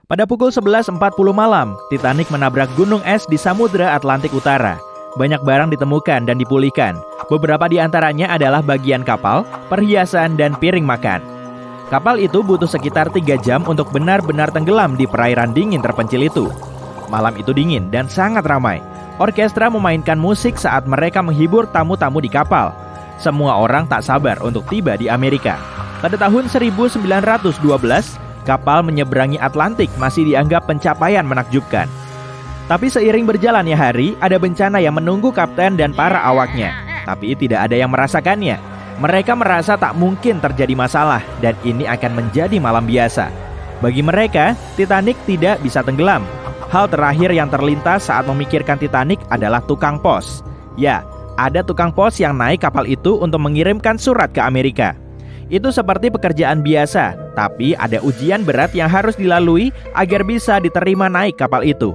Pada pukul 11.40 malam, Titanic menabrak gunung es di Samudra Atlantik Utara. Banyak barang ditemukan dan dipulihkan. Beberapa di antaranya adalah bagian kapal, perhiasan, dan piring makan. Kapal itu butuh sekitar 3 jam untuk benar-benar tenggelam di perairan dingin terpencil itu. Malam itu dingin dan sangat ramai. Orkestra memainkan musik saat mereka menghibur tamu-tamu di kapal. Semua orang tak sabar untuk tiba di Amerika. Pada tahun 1912, kapal menyeberangi Atlantik masih dianggap pencapaian menakjubkan. Tapi seiring berjalannya hari, ada bencana yang menunggu kapten dan para awaknya. Tapi tidak ada yang merasakannya. Mereka merasa tak mungkin terjadi masalah dan ini akan menjadi malam biasa. Bagi mereka, Titanic tidak bisa tenggelam. Hal terakhir yang terlintas saat memikirkan Titanic adalah tukang pos. Ya, ada tukang pos yang naik kapal itu untuk mengirimkan surat ke Amerika. Itu seperti pekerjaan biasa, tapi ada ujian berat yang harus dilalui agar bisa diterima naik kapal itu.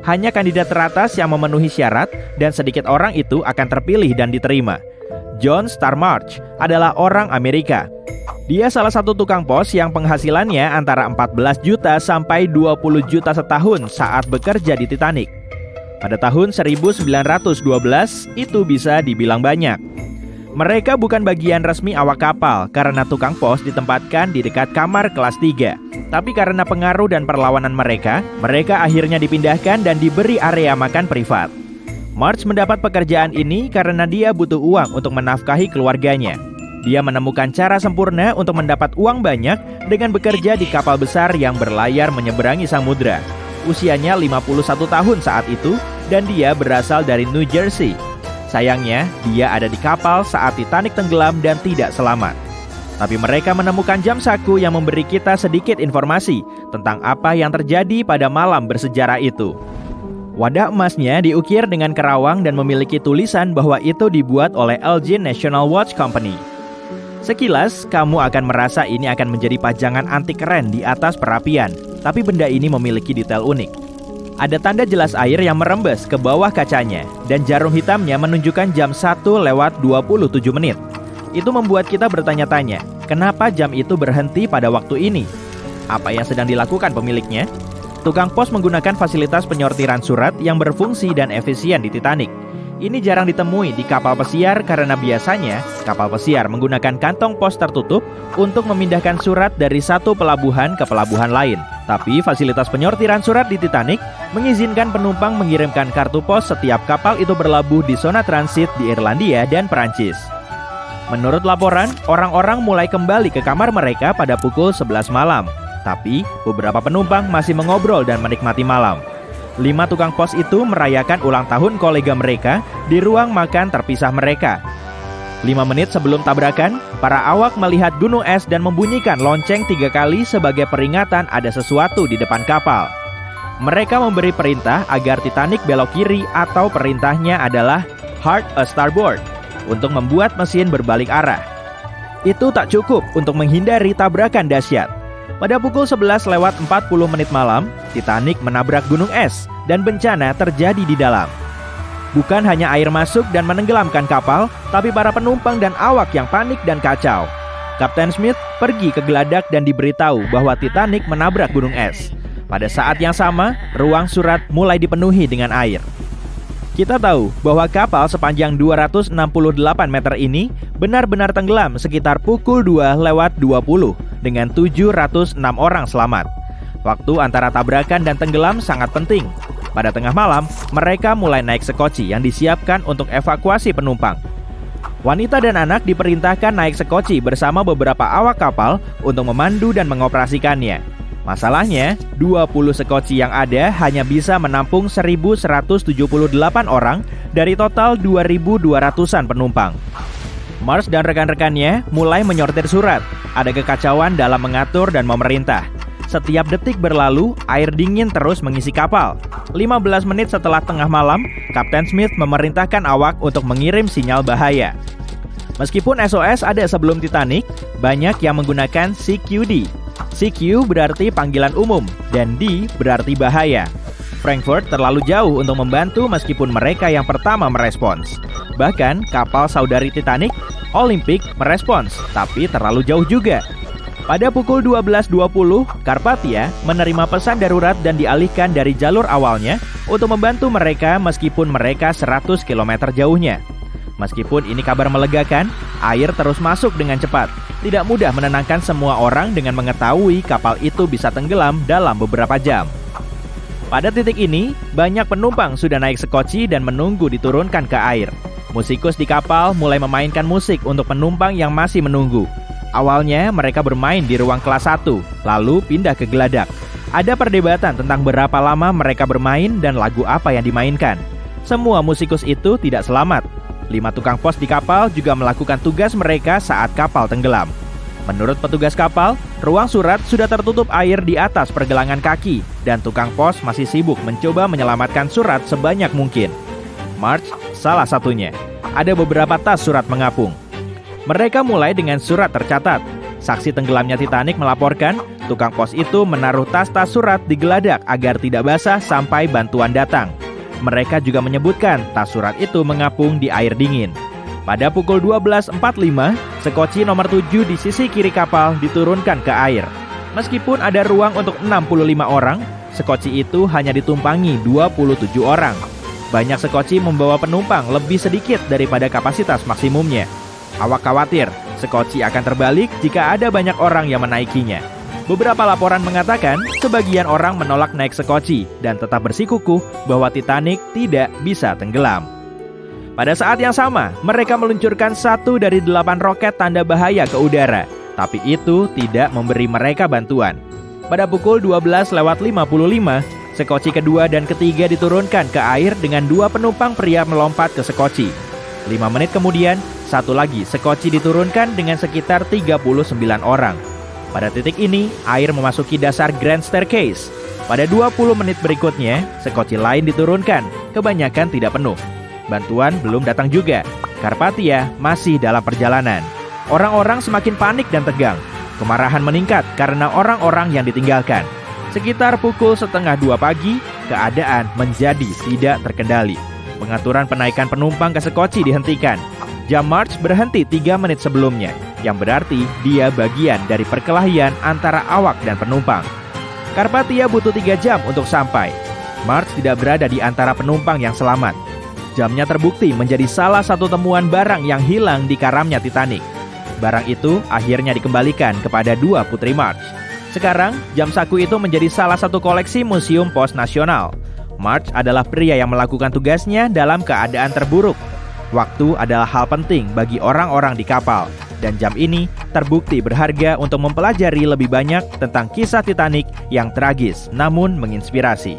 Hanya kandidat teratas yang memenuhi syarat dan sedikit orang itu akan terpilih dan diterima. John Starmarch adalah orang Amerika. Dia salah satu tukang pos yang penghasilannya antara 14 juta sampai 20 juta setahun saat bekerja di Titanic. Pada tahun 1912, itu bisa dibilang banyak. Mereka bukan bagian resmi awak kapal karena tukang pos ditempatkan di dekat kamar kelas 3. Tapi karena pengaruh dan perlawanan mereka akhirnya dipindahkan dan diberi area makan privat. March mendapat pekerjaan ini karena dia butuh uang untuk menafkahi keluarganya. Dia menemukan cara sempurna untuk mendapat uang banyak dengan bekerja di kapal besar yang berlayar menyeberangi samudra. Usianya 51 tahun saat itu dan dia berasal dari New Jersey. Sayangnya, dia ada di kapal saat Titanic tenggelam dan tidak selamat. Tapi mereka menemukan jam saku yang memberi kita sedikit informasi tentang apa yang terjadi pada malam bersejarah itu. Wadah emasnya diukir dengan kerawang dan memiliki tulisan bahwa itu dibuat oleh Elgin National Watch Company. Sekilas, kamu akan merasa ini akan menjadi pajangan antik keren di atas perapian, tapi benda ini memiliki detail unik. Ada tanda jelas air yang merembes ke bawah kacanya, dan jarum hitamnya menunjukkan jam 1:27. Itu membuat kita bertanya-tanya, kenapa jam itu berhenti pada waktu ini? Apa yang sedang dilakukan pemiliknya? Tukang pos menggunakan fasilitas penyortiran surat yang berfungsi dan efisien di Titanic. Ini jarang ditemui di kapal pesiar karena biasanya kapal pesiar menggunakan kantong pos tertutup untuk memindahkan surat dari satu pelabuhan ke pelabuhan lain. Tapi fasilitas penyortiran surat di Titanic mengizinkan penumpang mengirimkan kartu pos setiap kapal itu berlabuh di zona transit di Irlandia dan Perancis. Menurut laporan, orang-orang mulai kembali ke kamar mereka pada pukul 11 malam. Tapi beberapa penumpang masih mengobrol dan menikmati malam. 5 tukang pos itu merayakan ulang tahun kolega mereka di ruang makan terpisah mereka. 5 menit sebelum tabrakan, para awak melihat gunung es dan membunyikan lonceng 3 kali sebagai peringatan ada sesuatu di depan kapal. Mereka memberi perintah agar Titanic belok kiri atau perintahnya adalah hard a starboard untuk membuat mesin berbalik arah. Itu tak cukup untuk menghindari tabrakan dahsyat. Pada pukul 11:40 malam, Titanic menabrak gunung es dan bencana terjadi di dalam. Bukan hanya air masuk dan menenggelamkan kapal, tapi para penumpang dan awak yang panik dan kacau. Kapten Smith pergi ke geladak dan diberitahu bahwa Titanic menabrak gunung es. Pada saat yang sama, ruang surat mulai dipenuhi dengan air. Kita tahu bahwa kapal sepanjang 268 meter ini benar-benar tenggelam sekitar pukul 2:20 dengan 706 orang selamat. Waktu antara tabrakan dan tenggelam sangat penting. Pada tengah malam, mereka mulai naik sekoci yang disiapkan untuk evakuasi penumpang. Wanita dan anak diperintahkan naik sekoci bersama beberapa awak kapal untuk memandu dan mengoperasikannya. Masalahnya, 20 sekoci yang ada hanya bisa menampung 1.178 orang dari total 2.200-an penumpang. Marsh dan rekan-rekannya mulai menyortir surat. Ada kekacauan dalam mengatur dan memerintah. Setiap detik berlalu, air dingin terus mengisi kapal. 15 menit setelah tengah malam, Kapten Smith memerintahkan awak untuk mengirim sinyal bahaya. Meskipun SOS ada sebelum Titanic, banyak yang menggunakan CQD. CQ berarti panggilan umum, dan D berarti bahaya. Frankfurt terlalu jauh untuk membantu meskipun mereka yang pertama merespons. Bahkan kapal saudari Titanic, Olympic, merespons, tapi terlalu jauh juga. Pada pukul 12.20, Carpathia menerima pesan darurat dan dialihkan dari jalur awalnya untuk membantu mereka meskipun mereka 100 km jauhnya. Meskipun ini kabar melegakan, air terus masuk dengan cepat. Tidak mudah menenangkan semua orang dengan mengetahui kapal itu bisa tenggelam dalam beberapa jam. Pada titik ini, banyak penumpang sudah naik sekoci dan menunggu diturunkan ke air. Musikus di kapal mulai memainkan musik untuk penumpang yang masih menunggu. Awalnya mereka bermain di ruang kelas 1, lalu pindah ke geladak. Ada perdebatan tentang berapa lama mereka bermain dan lagu apa yang dimainkan. Semua musikus itu tidak selamat. 5 tukang pos di kapal juga melakukan tugas mereka saat kapal tenggelam. Menurut petugas kapal, ruang surat sudah tertutup air di atas pergelangan kaki dan tukang pos masih sibuk mencoba menyelamatkan surat sebanyak mungkin. March salah satunya. Ada beberapa tas surat mengapung. Mereka mulai dengan surat tercatat. Saksi tenggelamnya Titanic melaporkan, tukang pos itu menaruh tas-tas surat di geladak agar tidak basah sampai bantuan datang. Mereka juga menyebutkan tas surat itu mengapung di air dingin. Pada pukul 12.45, sekoci nomor 7 di sisi kiri kapal diturunkan ke air. Meskipun ada ruang untuk 65 orang, sekoci itu hanya ditumpangi 27 orang. Banyak sekoci membawa penumpang lebih sedikit daripada kapasitas maksimumnya. Awak khawatir, sekoci akan terbalik jika ada banyak orang yang menaikinya. Beberapa laporan mengatakan, sebagian orang menolak naik sekoci dan tetap bersikukuh bahwa Titanic tidak bisa tenggelam. Pada saat yang sama, mereka meluncurkan 1 dari 8 roket tanda bahaya ke udara, tapi itu tidak memberi mereka bantuan. Pada pukul 12.55, sekoci kedua dan ketiga diturunkan ke air dengan 2 penumpang pria melompat ke sekoci. 5 menit kemudian, 1 lagi sekoci diturunkan dengan sekitar 39 orang. Pada titik ini, air memasuki dasar Grand Staircase. Pada 20 menit berikutnya, sekoci lain diturunkan, kebanyakan tidak penuh. Bantuan belum datang juga. Carpathia masih dalam perjalanan. Orang-orang semakin panik dan tegang. Kemarahan meningkat karena orang-orang yang ditinggalkan. Sekitar pukul 1:30 pagi, keadaan menjadi tidak terkendali. Pengaturan penaikan penumpang ke sekoci dihentikan. Jam March berhenti 3 menit sebelumnya, yang berarti dia bagian dari perkelahian antara awak dan penumpang. Carpathia butuh 3 jam untuk sampai. March tidak berada di antara penumpang yang selamat. Jamnya terbukti menjadi salah satu temuan barang yang hilang di karamnya Titanic. Barang itu akhirnya dikembalikan kepada 2 putri March. Sekarang, jam saku itu menjadi salah satu koleksi Museum Pos Nasional. March adalah pria yang melakukan tugasnya dalam keadaan terburuk. Waktu adalah hal penting bagi orang-orang di kapal, dan jam ini terbukti berharga untuk mempelajari lebih banyak tentang kisah Titanic yang tragis namun menginspirasi.